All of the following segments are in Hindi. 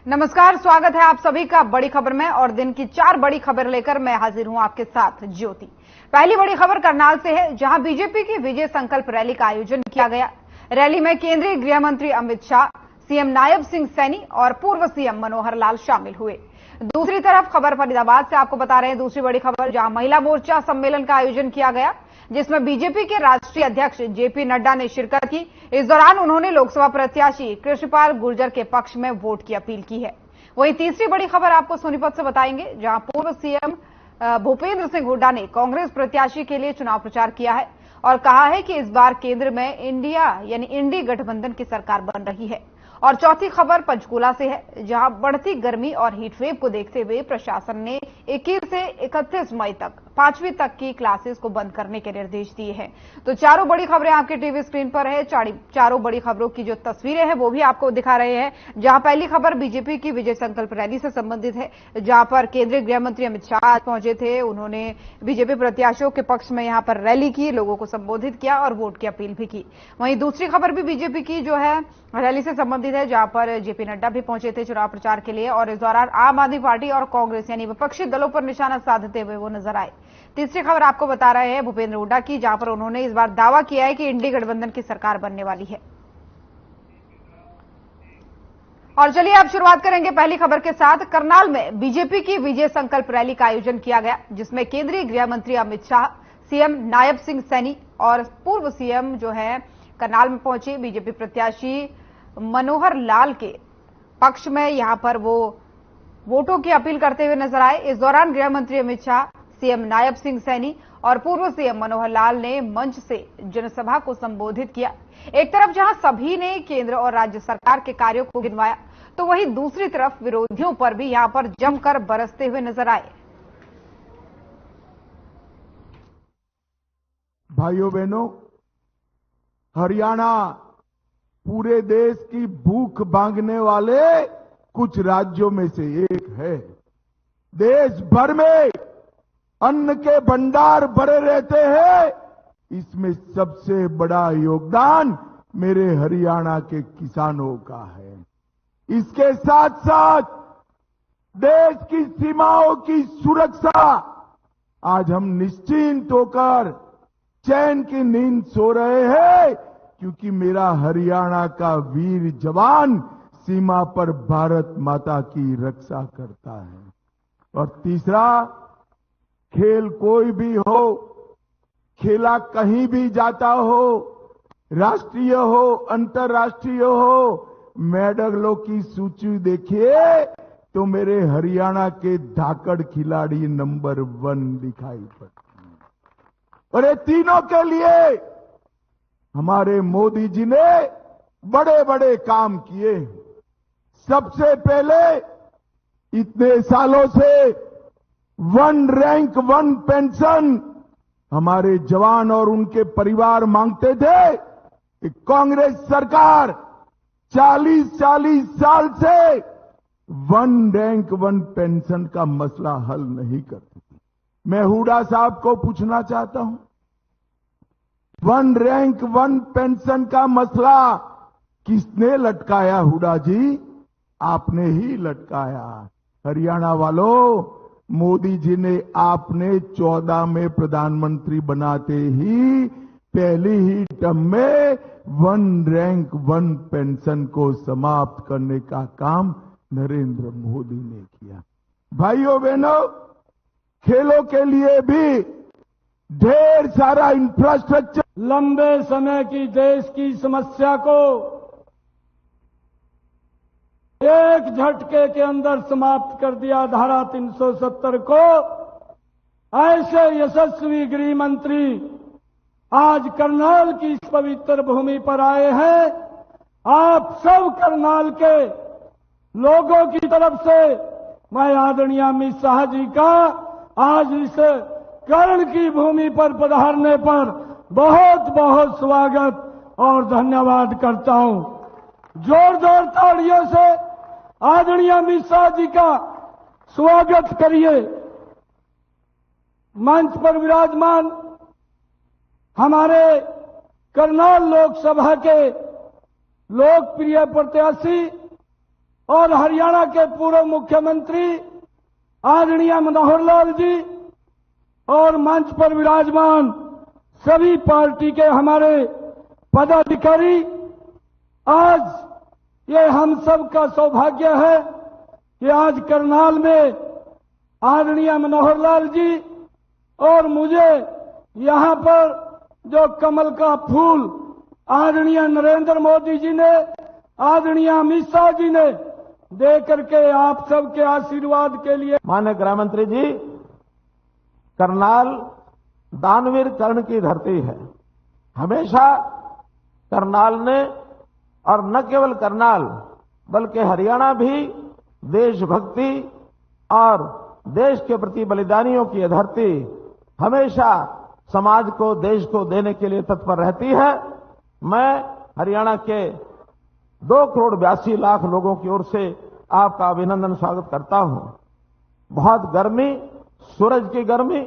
नमस्कार, स्वागत है आप सभी का बड़ी खबर में। और दिन की 4 बड़ी खबर लेकर मैं हाजिर हूं आपके साथ ज्योति। पहली बड़ी खबर करनाल से है, जहां बीजेपी की विजय संकल्प रैली का आयोजन किया गया। रैली में केंद्रीय गृह मंत्री अमित शाह, सीएम नायब सिंह सैनी और पूर्व सीएम मनोहर लाल शामिल हुए। दूसरी तरफ खबर फरीदाबाद से आपको बता रहे हैं, दूसरी बड़ी खबर, जहां महिला मोर्चा सम्मेलन का आयोजन किया गया, जिसमें बीजेपी के राष्ट्रीय अध्यक्ष जेपी नड्डा ने शिरकत की। इस दौरान उन्होंने लोकसभा प्रत्याशी कृष्णपाल गुर्जर के पक्ष में वोट की अपील की है। वहीं तीसरी बड़ी खबर आपको सोनीपत से बताएंगे, जहां पूर्व सीएम भूपेंद्र सिंह हुड्डा ने कांग्रेस प्रत्याशी के लिए चुनाव प्रचार किया है और कहा है कि इस बार केंद्र में इंडिया यानी इंडी गठबंधन की सरकार बन रही है। और चौथी खबर पंचकुला से है, जहां बढ़ती गर्मी और हीटवेव को देखते हुए प्रशासन ने 21 से 31 मई तक 5वीं तक की क्लासेस को बंद करने के निर्देश दिए हैं। तो चारों बड़ी खबरें आपके टीवी स्क्रीन पर है। चारों बड़ी खबरों की जो तस्वीरें हैं वो भी आपको दिखा रहे हैं। जहां पहली खबर बीजेपी की विजय संकल्प रैली से संबंधित है, जहां पर केंद्रीय गृह मंत्री अमित शाह आज पहुंचे थे। उन्होंने बीजेपी प्रत्याशियों के पक्ष में यहां पर रैली की, लोगों को संबोधित किया और वोट की अपील भी की। वहीं दूसरी खबर भी बीजेपी की जो है रैली से संबंधित है, जहां पर जेपी नड्डा भी पहुंचे थे चुनाव प्रचार के लिए और इस दौरान आम आदमी पार्टी और कांग्रेस यानी विपक्षी दलों पर निशाना साधते हुए वो नजर आए। तीसरी खबर आपको बता रहे हैं भूपेंद्र हुड्डा की, जहां पर उन्होंने इस बार दावा किया है कि इंडी गठबंधन की सरकार बनने वाली है। और चलिए अब शुरुआत करेंगे पहली खबर के साथ। करनाल में बीजेपी की विजय संकल्प रैली का आयोजन किया गया, जिसमें केंद्रीय गृह मंत्री अमित शाह, सीएम नायब सिंह सैनी और पूर्व सीएम जो है करनाल में पहुंचे। बीजेपी प्रत्याशी मनोहर लाल के पक्ष में यहां पर वो वोटों की अपील करते हुए नजर आए। इस दौरान गृह मंत्री अमित शाह, सीएम नायब सिंह सैनी और पूर्व सीएम मनोहर लाल ने मंच से जनसभा को संबोधित किया। एक तरफ जहां सभी ने केंद्र और राज्य सरकार के कार्यों को गिनवाया, तो वहीं दूसरी तरफ विरोधियों पर भी यहां पर जमकर बरसते हुए नजर आए। भाइयों बहनों, हरियाणा पूरे देश की भूख भांगने वाले कुछ राज्यों में से एक है। देश भर में अन्न के भंडार भरे रहते हैं। इसमें सबसे बड़ा योगदान मेरे हरियाणा के किसानों का है। इसके साथ साथ देश की सीमाओं की सुरक्षा, आज हम निश्चिंत होकर चैन की नींद सो रहे हैं, क्योंकि मेरा हरियाणा का वीर जवान सीमा पर भारत माता की रक्षा करता है। और तीसरा, खेल कोई भी हो, खेला कहीं भी जाता हो, राष्ट्रीय हो अंतर्राष्ट्रीय हो, मेडलों की सूची देखिए तो मेरे हरियाणा के धाकड़ खिलाड़ी नंबर 1 दिखाई पड़ते हैं। और ये तीनों के लिए हमारे मोदी जी ने बड़े बड़े काम किए। सबसे पहले इतने सालों से 1 रैंक 1 पेंशन हमारे जवान और उनके परिवार मांगते थे कि कांग्रेस सरकार 40 साल से 1 रैंक 1 पेंशन का मसला हल नहीं करती थी। मैं हुड्डा साहब को पूछना चाहता हूं, 1 रैंक 1 पेंशन का मसला किसने लटकाया? हुड्डा जी, आपने ही लटकाया। हरियाणा वालों, मोदी जी ने आपने 14 में प्रधानमंत्री बनाते ही पहली ही टर्म में 1 रैंक 1 पेंशन को समाप्त करने का काम नरेंद्र मोदी ने किया। भाइयों बहनों, खेलों के लिए भी ढेर सारा इंफ्रास्ट्रक्चर, लंबे समय की देश की समस्या को एक झटके के अंदर समाप्त कर दिया। धारा 370 को ऐसे यशस्वी गृह मंत्री आज करनाल की इस पवित्र भूमि पर आए हैं। आप सब करनाल के लोगों की तरफ से मैं आदरणीय अमित शाह जी का आज इस कर्ण की भूमि पर पधारने पर बहुत बहुत स्वागत और धन्यवाद करता हूं। जोरदार तालियों से आदरणीय अमित शाह जी का स्वागत करिए। मंच पर विराजमान हमारे करनाल लोकसभा के लोकप्रिय प्रत्याशी और हरियाणा के पूर्व मुख्यमंत्री आदरणीय मनोहर लाल जी और मंच पर विराजमान सभी पार्टी के हमारे पदाधिकारी, आज ये हम सब का सौभाग्य है कि आज करनाल में आदरणीय मनोहर लाल जी और मुझे यहां पर जो कमल का फूल आदरणीय नरेंद्र मोदी जी ने, आदरणीय अमित शाह जी ने दे करके आप सबके आशीर्वाद के लिए। माननीय गृह मंत्री जी, करनाल दानवीर कर्ण की धरती है। हमेशा करनाल ने, और न केवल करनाल बल्कि हरियाणा भी देशभक्ति और देश के प्रति बलिदानियों की धरती हमेशा समाज को, देश को देने के लिए तत्पर रहती है। मैं हरियाणा के 2,82,00,000 लोगों की ओर से आपका अभिनंदन स्वागत करता हूं। बहुत गर्मी, सूरज की गर्मी,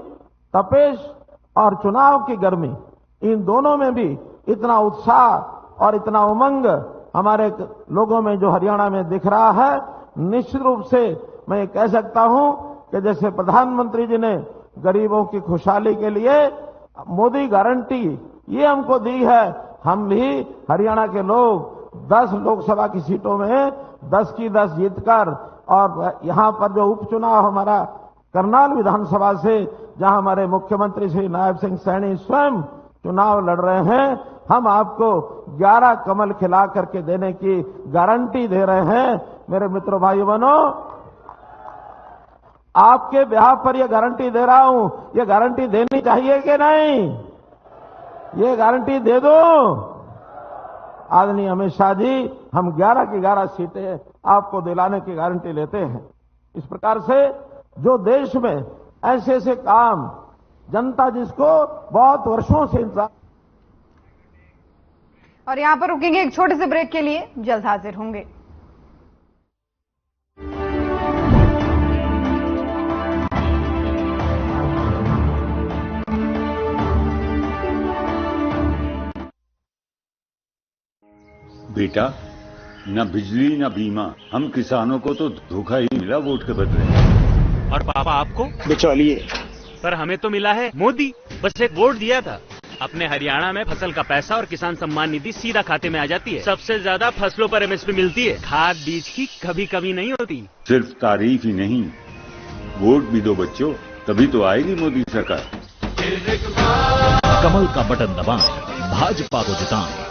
तपेश और चुनाव की गर्मी, इन दोनों में भी इतना उत्साह और इतना उमंग हमारे लोगों में जो हरियाणा में दिख रहा है, निश्चित रूप से मैं ये कह सकता हूं कि जैसे प्रधानमंत्री जी ने गरीबों की खुशहाली के लिए मोदी गारंटी ये हमको दी है, हम भी हरियाणा के लोग 10 लोकसभा की सीटों में 10 की 10 जीतकर, और यहां पर जो उपचुनाव हमारा करनाल विधानसभा से, जहां हमारे मुख्यमंत्री श्री नायब सिंह सैनी स्वयं चुनाव लड़ रहे हैं, हम आपको 11 कमल खिला करके देने की गारंटी दे रहे हैं। मेरे मित्रों, भाइयों बहनों, आपके ब्याह पर यह गारंटी दे रहा हूं। यह गारंटी देनी चाहिए कि नहीं? ये गारंटी दे दो। आदरणीय अमित शाह जी, हम 11 की 11 सीटें आपको दिलाने की गारंटी लेते हैं। इस प्रकार से जो देश में ऐसे ऐसे काम जनता जिसको बहुत वर्षों से इंतजार। और यहां पर रुकेंगे एक छोटे से ब्रेक के लिए, जल्द हाजिर होंगे। बेटा, न बिजली न बीमा, हम किसानों को तो धोखा ही मिला वोट के बदले। और पापा आपको? बिचौलिए। पर हमें तो मिला है मोदी। बस एक वोट दिया था। अपने हरियाणा में फसल का पैसा और किसान सम्मान निधि सीधा खाते में आ जाती है। सबसे ज्यादा फसलों पर MSP मिलती है। खाद बीज की कभी कमी नहीं होती। सिर्फ तारीफ ही नहीं, वोट भी दो बच्चों, तभी तो आएगी मोदी सरकार। कमल का बटन दबाएं, भाजपा को जिताएं।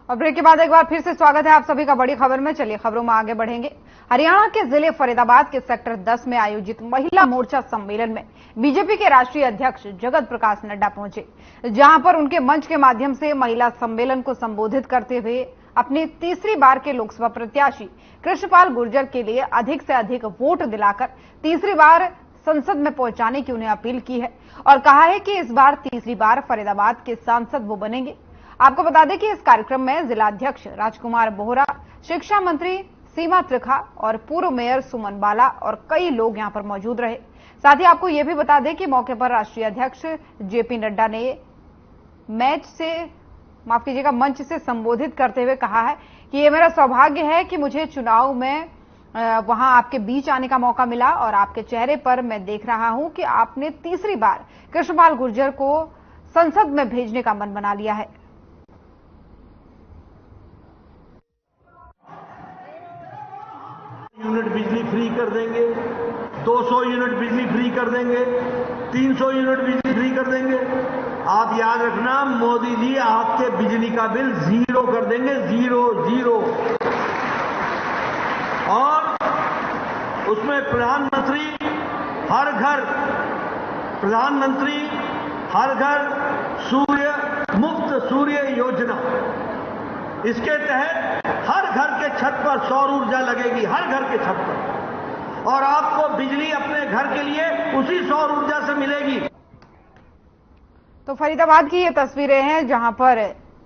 और ब्रेक के बाद एक बार फिर से स्वागत है आप सभी का बड़ी खबर में। चलिए खबरों में आगे बढ़ेंगे। हरियाणा के जिले फरीदाबाद के सेक्टर 10 में आयोजित महिला मोर्चा सम्मेलन में बीजेपी के राष्ट्रीय अध्यक्ष जगत प्रकाश नड्डा पहुंचे, जहां पर उनके मंच के माध्यम से महिला सम्मेलन को संबोधित करते हुए अपनी तीसरी बार के लोकसभा प्रत्याशी कृष्णपाल गुर्जर के लिए अधिक से अधिक वोट दिलाकर तीसरी बार संसद में पहुंचाने की उन्हें अपील की है और कहा है कि इस बार तीसरी बार फरीदाबाद के सांसद वो बनेंगे। आपको बता दें कि इस कार्यक्रम में जिलाध्यक्ष राजकुमार बोहरा, शिक्षा मंत्री सीमा त्रिखा और पूर्व मेयर सुमन बाला और कई लोग यहां पर मौजूद रहे। साथ ही आपको यह भी बता दें कि मौके पर राष्ट्रीय अध्यक्ष जेपी नड्डा ने मंच से संबोधित करते हुए कहा है कि यह मेरा सौभाग्य है कि मुझे चुनाव में वहां आपके बीच आने का मौका मिला और आपके चेहरे पर मैं देख रहा हूं कि आपने तीसरी बार कृष्णपाल गुर्जर को संसद में भेजने का मन बना लिया है। यूनिट बिजली फ्री कर देंगे, 200 यूनिट बिजली फ्री कर देंगे, 300 यूनिट बिजली फ्री कर देंगे। आप याद रखना, मोदी जी आपके बिजली का बिल 0 कर देंगे, 0। और उसमें प्रधानमंत्री हर घर मुफ्त सूर्य योजना, इसके तहत हर घर के छत पर सौर ऊर्जा लगेगी, हर घर के छत पर, और आपको बिजली अपने घर के लिए उसी सौर ऊर्जा से मिलेगी। तो फरीदाबाद की ये तस्वीरें हैं जहां पर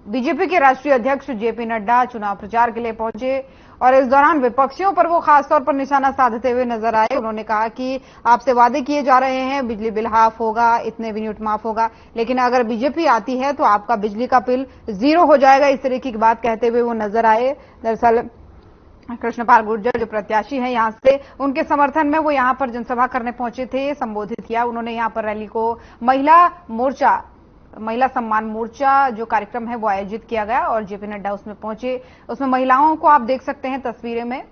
बीजेपी के राष्ट्रीय अध्यक्ष जेपी नड्डा चुनाव प्रचार के लिए पहुंचे और इस दौरान विपक्षियों पर वो खासतौर पर निशाना साधते हुए नजर आए। उन्होंने कहा कि आपसे वादे किए जा रहे हैं, बिजली बिल हाफ होगा, इतने यूनिट माफ होगा, लेकिन अगर बीजेपी आती है तो आपका बिजली का बिल 0 हो जाएगा। इस तरीके की बात कहते हुए वो नजर आए। दरअसल कृष्णपाल गुर्जर जो प्रत्याशी हैं यहां से, उनके समर्थन में वो यहां पर जनसभा करने पहुंचे थे, संबोधित किया उन्होंने। यहां पर रैली को महिला सम्मान मोर्चा जो कार्यक्रम है वो आयोजित किया गया और जेपी नड्डा उसमें पहुंचे। उसमें महिलाओं को आप देख सकते हैं तस्वीरें में।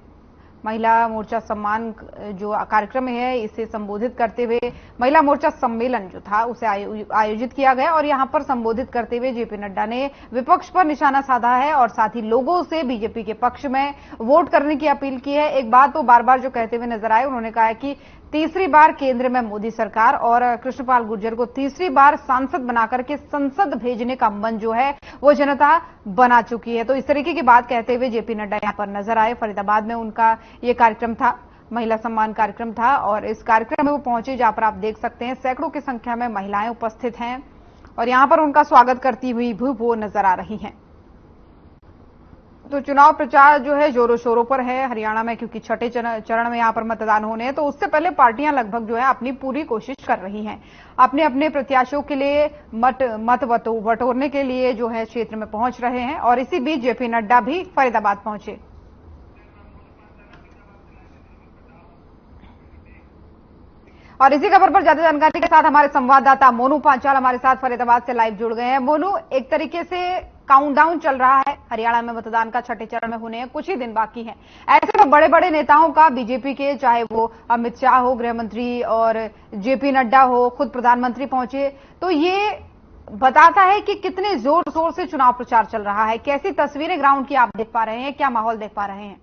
महिला मोर्चा सम्मान जो कार्यक्रम है इसे संबोधित करते हुए महिला मोर्चा सम्मेलन जो था उसे आयोजित किया गया और यहां पर संबोधित करते हुए जेपी नड्डा ने विपक्ष पर निशाना साधा है और साथ ही लोगों से बीजेपी के पक्ष में वोट करने की अपील की है। एक बात तो बार बार जो कहते हुए नजर आए, उन्होंने कहा है कि तीसरी बार केंद्र में मोदी सरकार और कृष्णपाल गुर्जर को तीसरी बार सांसद बनाकर के संसद भेजने का मन जो है वो जनता बना चुकी है। तो इस तरीके की बात कहते हुए जेपी नड्डा यहां पर नजर आए। फरीदाबाद में उनका ये कार्यक्रम था, महिला सम्मान कार्यक्रम था और इस कार्यक्रम में वो पहुंचे जहां पर आप देख सकते हैं सैकड़ों की संख्या में महिलाएं उपस्थित हैं और यहां पर उनका स्वागत करती हुई भी वो नजर आ रही हैं। तो चुनाव प्रचार जो है जोरों शोरों पर है हरियाणा में, क्योंकि छठे चरण में यहां पर मतदान होने हैं। तो उससे पहले पार्टियां लगभग जो है अपनी पूरी कोशिश कर रही हैं, अपने अपने प्रत्याशियों के लिए मत बटोरने के लिए जो है क्षेत्र में पहुंच रहे हैं। और इसी बीच जेपी नड्डा भी फरीदाबाद पहुंचे। और इसी खबर पर ज्यादा जानकारी के साथ हमारे संवाददाता मोनू पांचाल हमारे साथ फरीदाबाद से लाइव जुड़ गए हैं। मोनू, एक तरीके से काउंटडाउन चल रहा है, हरियाणा में मतदान का छठे चरण में होने हैं, कुछ ही दिन बाकी हैं। ऐसे में बड़े बड़े नेताओं का, बीजेपी के, चाहे वो अमित शाह हो गृह मंत्री और जेपी नड्डा हो, खुद प्रधानमंत्री पहुंचे, तो ये बताता है कि कितने जोर शोर से चुनाव प्रचार चल रहा है। कैसी तस्वीरें ग्राउंड की आप देख पा रहे हैं, क्या माहौल देख पा रहे हैं?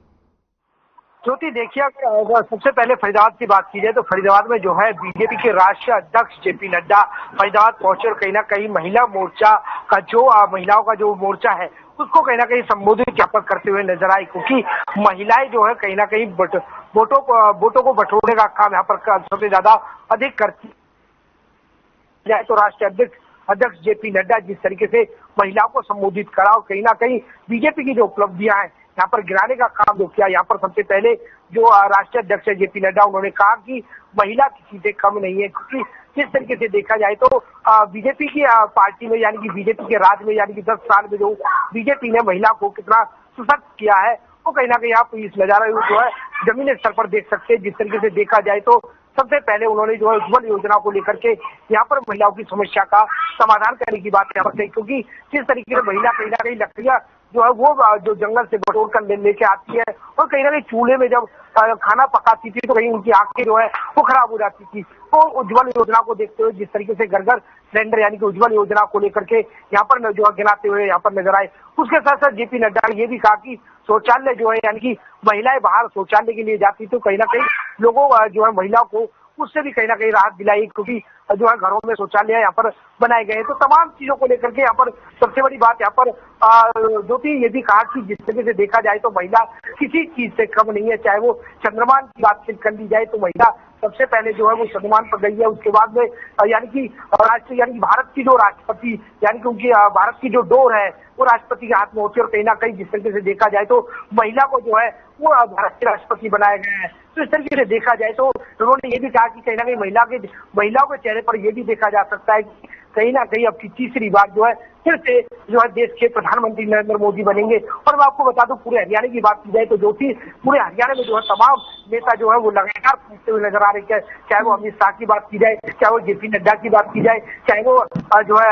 ज्योति, देखिए अगर सबसे पहले फरीदाबाद की बात की जाए तो फरीदाबाद में जो है बीजेपी के राष्ट्रीय अध्यक्ष जेपी नड्डा फरीदाबाद पहुंचे और कहीं ना कहीं महिला मोर्चा का जो महिलाओं का जो मोर्चा है उसको कहीं ना कहीं संबोधित यहाँ पर करते हुए नजर आई, क्योंकि महिलाएं जो है कहीं ना कहीं वोटों को बटोरने का काम यहाँ पर सबसे ज्यादा अधिक करती है। तो राष्ट्रीय अध्यक्ष जेपी नड्डा जिस तरीके से महिलाओं को संबोधित करा और कहीं ना कहीं बीजेपी की जो उपलब्धियां हैं यहाँ पर गिराने का काम जो किया, यहाँ पर सबसे पहले जो राष्ट्रीय अध्यक्ष है जेपी नड्डा, उन्होंने कहा कि महिला की सीटें कम नहीं है, क्योंकि जिस तरीके से देखा जाए तो बीजेपी की पार्टी में यानी कि बीजेपी के राज में यानी कि 10 साल में जो बीजेपी ने महिला को कितना सशक्त किया है वो कहीं ना कहीं आप इस नजारा जो है जमीनी स्तर पर देख सकते हैं। जिस तरीके से देखा जाए तो सबसे पहले उन्होंने जो है उज्ज्वल योजना को लेकर के यहाँ पर महिलाओं की समस्या का समाधान करने की बात यहाँ पर कही, क्योंकि जिस तरीके से महिला कहीं ना कहीं लकड़ियां जो है वो जो जंगल से बटोर कर लेके आती है और कहीं ना कहीं चूल्हे में जब खाना पकाती थी तो कहीं उनकी आंखें जो है वो खराब हो जाती थी। तो उज्ज्वल योजना को देखते हुए जिस तरीके से घर घर सिलेंडर यानी कि उज्ज्वल योजना को लेकर के यहाँ पर जो है गिनाते हुए यहाँ पर नजर आए। उसके साथ साथ जेपी नड्डा ने ये भी कहा कि शौचालय जो है यानी कि महिलाएं बाहर शौचालय के लिए जाती तो कहीं ना कहीं लोगों जो है महिलाओं को उससे भी कहीं ना कहीं राहत दिलाई, क्योंकि जो है घरों में शौचालय यहाँ पर बनाए गए। तो तमाम चीजों को लेकर के यहाँ पर सबसे बड़ी बात यहाँ पर ज्योति ये भी कहा कि जिस तरीके से देखा जाए तो महिला किसी चीज से कम नहीं है, चाहे वो चंद्रमान की बातचीत कर ली जाए तो महिला सबसे पहले जो है वो चंद्रमान पर गई है। उसके बाद में यानी कि राष्ट्र यानी कि भारत की जो राष्ट्रपति यानी कि उनकी भारत की जो डोर है वो राष्ट्रपति के हाथ में होती है और कहीं ना कहीं जिस तरीके से देखा जाए तो महिला को जो है वो भारत के राष्ट्रपति बनाया गया है। तो इस तरीके से देखा जाए तो उन्होंने ये भी कहा कि कहीं ना कहीं महिलाओं के चेहरे पर यह भी देखा जा सकता है कि कहीं ना कहीं अब की तीसरी बार जो है फिर से जो है देश के प्रधानमंत्री नरेंद्र मोदी बनेंगे। और मैं आपको बता दूं पूरे हरियाणा की बात की जाए तो जो कि पूरे हरियाणा में जो है तमाम नेता जो है वो लगातार पहुंचते हुए नजर आ रहे हैं, चाहे वो अमित शाह की बात की जाए, चाहे वो जेपी नड्डा की बात की जाए, चाहे वो जो है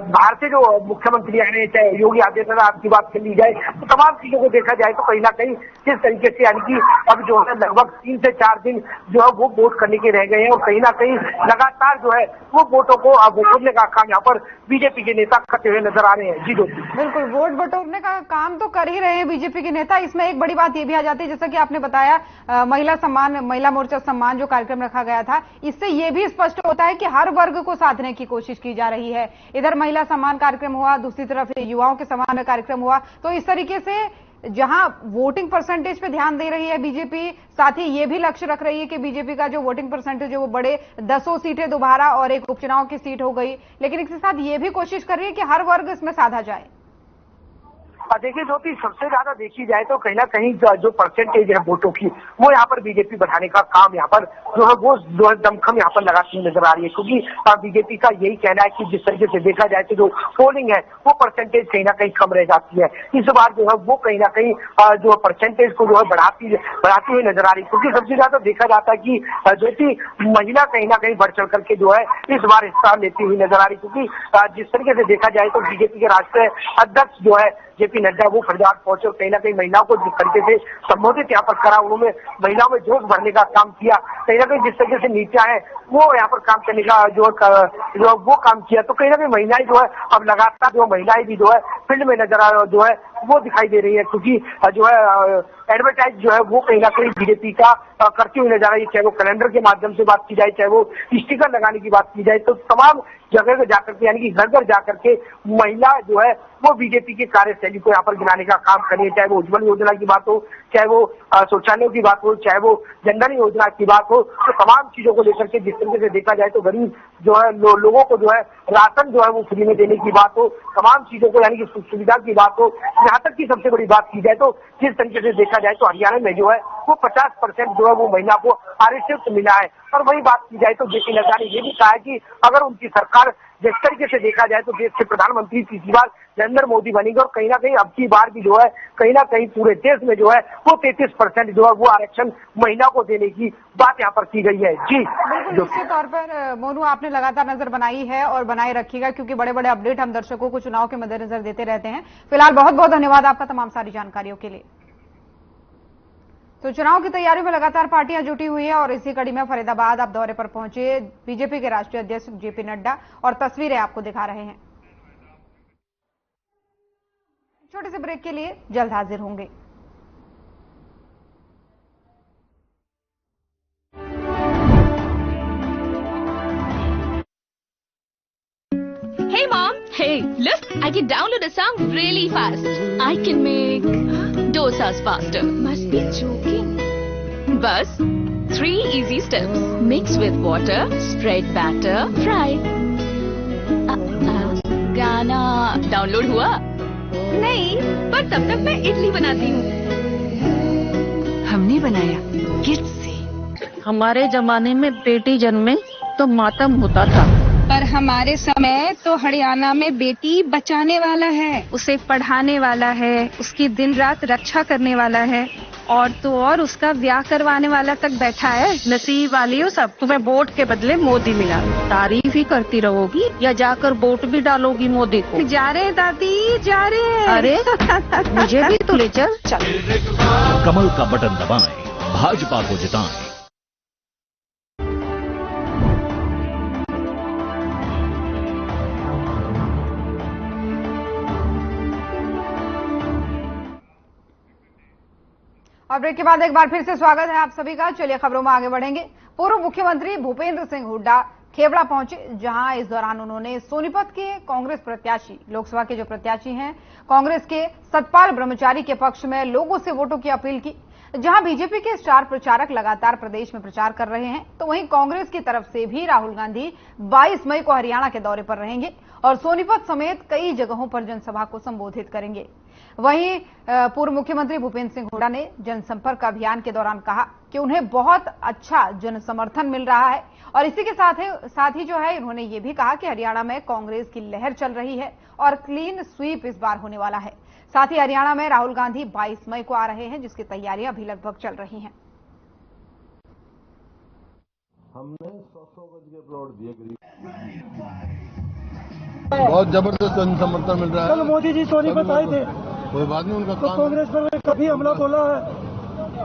बाहर से जो मुख्यमंत्री आ रहे हैं, चाहे योगी आदित्यनाथ की बात कर ली जाए, तो तमाम चीजों को देखा जाए तो कहीं ना कहीं जिस तरीके से यानी कि अब जो है लगभग 3 से 4 दिन जो है वो वोट करने के रह गए हैं और कहीं ना कहीं लगातार जो है वो वोटों को बटोरने का काम यहाँ पर बीजेपी के नेता करते हुए नजर आ रहे हैं। जी बिल्कुल, वोट बटोरने का काम तो कर ही रहे हैं बीजेपी के नेता। इसमें एक बड़ी बात ये भी आ जाती है, जैसा कि आपने बताया महिला मोर्चा सम्मान जो कार्यक्रम रखा गया था, इससे ये भी स्पष्ट होता है कि हर वर्ग को साधने की कोशिश की जा रही है। इधर महिला सम्मान कार्यक्रम हुआ, दूसरी तरफ युवाओं के सम्मान में कार्यक्रम हुआ। तो इस तरीके से जहां वोटिंग परसेंटेज पे ध्यान दे रही है बीजेपी, साथ ही ये भी लक्ष्य रख रही है कि बीजेपी का जो वोटिंग परसेंटेज है वो बढ़े, 10 सीटें दोबारा और एक उपचुनाव की सीट हो गई, लेकिन इसके साथ ये भी कोशिश कर रही है कि हर वर्ग इसमें साधा जाए। देखिए ज्योति, सबसे ज्यादा देखी जाए तो कहीं ना कहीं जो परसेंटेज है वोटों की, वो यहाँ पर बीजेपी बढ़ाने का काम यहाँ पर जो है वो दमखम यहाँ पर लगाती हुई नजर आ रही है। क्योंकि बीजेपी का यही कहना है कि जिस तरीके से देखा जाए तो जो पोलिंग है वो परसेंटेज कहीं ना कहीं कम रह जाती है। इस बार जो है वो कहीं ना कहीं जो परसेंटेज को जो है बढ़ाती हुई नजर आ रही है। क्योंकि सबसे ज्यादा देखा जाता है कि ज्योति, महिला कहीं ना कहीं बढ़ चढ़ करके जो है इस बार हिस्सा लेती हुई नजर आ रही। क्योंकि जिस तरीके से देखा जाए तो बीजेपी के राष्ट्रीय अध्यक्ष जो है जेपी नड्डा, वो फरीदाबाद पहुंचे और कहीं ना कहीं महिलाओं को जिस तरीके से संबोधित यहाँ पर करा, उन्होंने महिलाओं में जोश भरने का काम किया। कहीं ना कहीं जिस तरीके से नीतियां हैं वो यहाँ पर काम करने का जो वो काम किया, तो कहीं ना कहीं महिलाएं जो है अब लगातार जो महिलाएं भी जो है फील्ड में नजर जो है वो दिखाई दे रही है। क्योंकि जो है एडवर्टाइज जो है वो कहीं ना कहीं बीजेपी का करती हुई नजर आ रही है। चाहे वो कैलेंडर के माध्यम से बात की जाए, चाहे वो स्टिकर लगाने की बात की जाए, तो तमाम जगह पे जाकर के यानी कि घर घर जाकर के महिला जो है वो बीजेपी के कार्यशैली को यहाँ पर गिनाने का काम कर रही है। चाहे वो उज्ज्वल योजना की बात हो, चाहे वो शौचालयों की बात हो, चाहे वो जनधन योजना की बात हो, तो तमाम चीजों को लेकर के जिस तरीके से देखा जाए तो गरीब जो है लोगों को जो है राशन जो है वो फ्री में देने की बात हो, तमाम चीजों को यानी कि सुविधा की बात हो, यहाँ तक की सबसे बड़ी बात की जाए तो जिस तरीके से देखा जाए तो हरियाणा में जो है वो 50% जो है वो महिला को आरक्षण मिला है। और वही बात की जाए तो जेपी नड्डा ने ये भी कहा है कि अगर उनकी सरकार जिस तरीके से देखा जाए तो देश के प्रधानमंत्री तीसरी बार नरेंद्र मोदी बनेंगे और कहीं ना कहीं अब की बार भी जो है कहीं ना कहीं पूरे देश में जो है वो 33% जो है वो आरक्षण महिला को देने की बात यहाँ पर की गई है। जी बिल्कुल, निश्चित तौर पर मोनू, आपने लगातार नजर बनाई है और बनाए रखिएगा, क्योंकि बड़े बड़े अपडेट हम दर्शकों को चुनाव के मद्देनजर देते रहते हैं। फिलहाल बहुत बहुत धन्यवाद आपका तमाम सारी जानकारियों के लिए। तो चुनाव की तैयारी में लगातार पार्टियां जुटी हुई है और इसी कड़ी में फरीदाबाद अब दौरे पर पहुंचे बीजेपी के राष्ट्रीय अध्यक्ष जेपी नड्डा और तस्वीरें आपको दिखा रहे हैं। छोटे से ब्रेक के लिए जल्द हाजिर होंगे। Hey mom! Hey, look! I can download a song really fast. I can make dosas faster. Must be joking. Bus, 3 easy steps. Mix with water, spread batter, fry. गाना डाउनलोड हुआ? नहीं, पर तब तक मैं इडली बनाती हूँ। हमने बनाया किड्स से। हमारे जमाने में बेटी जन्मे तो मातम होता था, पर हमारे समय तो हरियाणा में बेटी बचाने वाला है, उसे पढ़ाने वाला है, उसकी दिन रात रक्षा करने वाला है और तो और उसका ब्याह करवाने वाला तक बैठा है। नसीब वाली हो सब, तुम्हें वोट के बदले मोदी मिला। तारीफ ही करती रहोगी या जाकर वोट भी डालोगी मोदी को? जा रहे दादी, जा रहे। अरे मुझे भी तो ले चल। कमल का बटन दबाएं, भाजपा को जिताएं। और ब्रेक के बाद एक बार फिर से स्वागत है आप सभी का। चलिए खबरों में आगे बढ़ेंगे। पूर्व मुख्यमंत्री भूपेंद्र सिंह हुड्डा खेवड़ा पहुंचे, जहां इस दौरान उन्होंने सोनीपत के कांग्रेस प्रत्याशी, लोकसभा के जो प्रत्याशी हैं कांग्रेस के सतपाल ब्रह्मचारी के पक्ष में लोगों से वोटों की अपील की। जहां बीजेपी के स्टार प्रचारक लगातार प्रदेश में प्रचार कर रहे हैं, तो वहीं कांग्रेस की तरफ से भी राहुल गांधी 22 मई को हरियाणा के दौरे पर रहेंगे और सोनीपत समेत कई जगहों पर जनसभा को संबोधित करेंगे। वहीं पूर्व मुख्यमंत्री भूपेंद्र सिंह हुड्डा ने जनसंपर्क अभियान के दौरान कहा कि उन्हें बहुत अच्छा जन समर्थन मिल रहा है और इसी के साथ ही जो है उन्होंने ये भी कहा कि हरियाणा में कांग्रेस की लहर चल रही है और क्लीन स्वीप इस बार होने वाला है। साथ ही हरियाणा में राहुल गांधी 22 मई को आ रहे हैं, जिसकी तैयारियां अभी लगभग चल रही हैं। हमने 100 गज के प्लॉट दिए, बहुत जबरदस्त जन समर्थन मिल रहा है। कल मोदी जी सोनीपत आए थे, कोई बात नहीं, उनका तो काम कांग्रेस पर कभी हमला बोला है,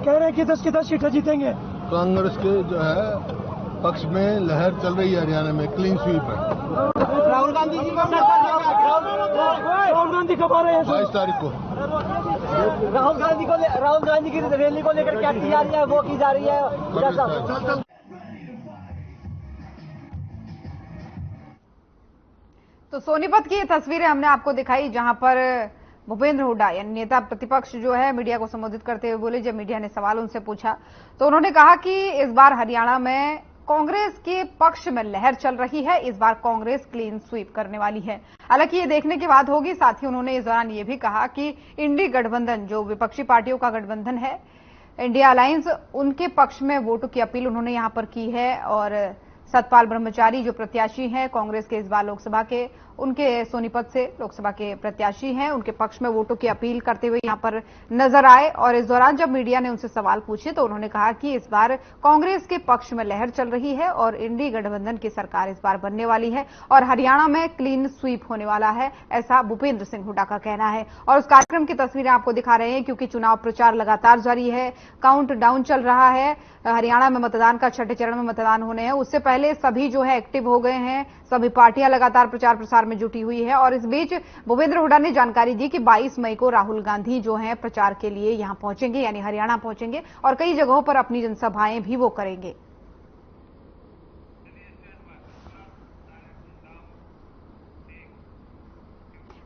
कह रहे हैं कि 10 की 10 सीटें जीतेंगे। कांग्रेस के जो है पक्ष में लहर चल रही है, हरियाणा में क्लीन स्वीप है। राहुल गांधी जी राहुल गांधी कब आ रहे हैं? 22 तारीख को। राहुल गांधी की रैली को लेकर क्या की जा रही है, वो की जा रही है। तो सोनीपत की तस्वीरें हमने आपको दिखाई, जहां पर भूपेंद्र हुड्डा यानी नेता प्रतिपक्ष जो है मीडिया को संबोधित करते हुए बोले। जब मीडिया ने सवाल उनसे पूछा तो उन्होंने कहा कि इस बार हरियाणा में कांग्रेस के पक्ष में लहर चल रही है। इस बार कांग्रेस क्लीन स्वीप करने वाली है। हालांकि ये देखने की बात होगी। साथ ही उन्होंने इस दौरान ये भी कहा कि इंडी गठबंधन, जो विपक्षी पार्टियों का गठबंधन है, इंडिया अलायंस, उनके पक्ष में वोटों की अपील उन्होंने यहां पर की है। और सतपाल ब्रह्मचारी जो प्रत्याशी हैं कांग्रेस के इस बार लोकसभा के, उनके सोनीपत से लोकसभा के प्रत्याशी हैं, उनके पक्ष में वोटों की अपील करते हुए यहां पर नजर आए। और इस दौरान जब मीडिया ने उनसे सवाल पूछे तो उन्होंने कहा कि इस बार कांग्रेस के पक्ष में लहर चल रही है और इंडी गठबंधन की सरकार इस बार बनने वाली है और हरियाणा में क्लीन स्वीप होने वाला है, ऐसा भूपेंद्र सिंह हुड्डा का कहना है। और उस कार्यक्रम की तस्वीरें आपको दिखा रहे हैं क्योंकि चुनाव प्रचार लगातार जारी है, काउंट डाउन चल रहा है। हरियाणा में मतदान का छठे चरण में मतदान होने हैं, उससे पहले सभी जो है एक्टिव हो गए हैं, सभी पार्टियां लगातार प्रचार प्रसार में जुटी हुई है। और इस बीच भूपेंद्र हुड्डा ने जानकारी दी कि 22 मई को राहुल गांधी जो हैं प्रचार के लिए यहां पहुंचेंगे, यानी हरियाणा पहुंचेंगे और कई जगहों पर अपनी जनसभाएं भी वो करेंगे।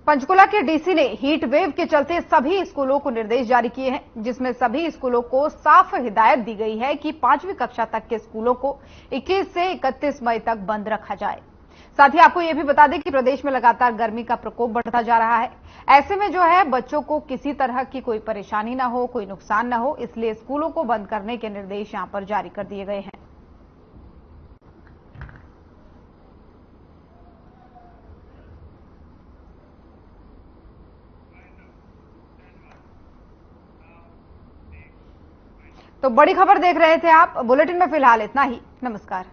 पंचकुला के डीसी ने हीट वेव के चलते सभी स्कूलों को निर्देश जारी किए हैं, जिसमें सभी स्कूलों को साफ हिदायत दी गई है कि 5वीं कक्षा तक के स्कूलों को 21 से 31 मई तक बंद रखा जाए। साथ ही आपको यह भी बता दें कि प्रदेश में लगातार गर्मी का प्रकोप बढ़ता जा रहा है। ऐसे में जो है बच्चों को किसी तरह की कोई परेशानी ना हो, कोई नुकसान ना हो, इसलिए स्कूलों को बंद करने के निर्देश यहां पर जारी कर दिए गए हैं। तो बड़ी खबर देख रहे थे आप। बुलेटिन में फिलहाल इतना ही। नमस्कार।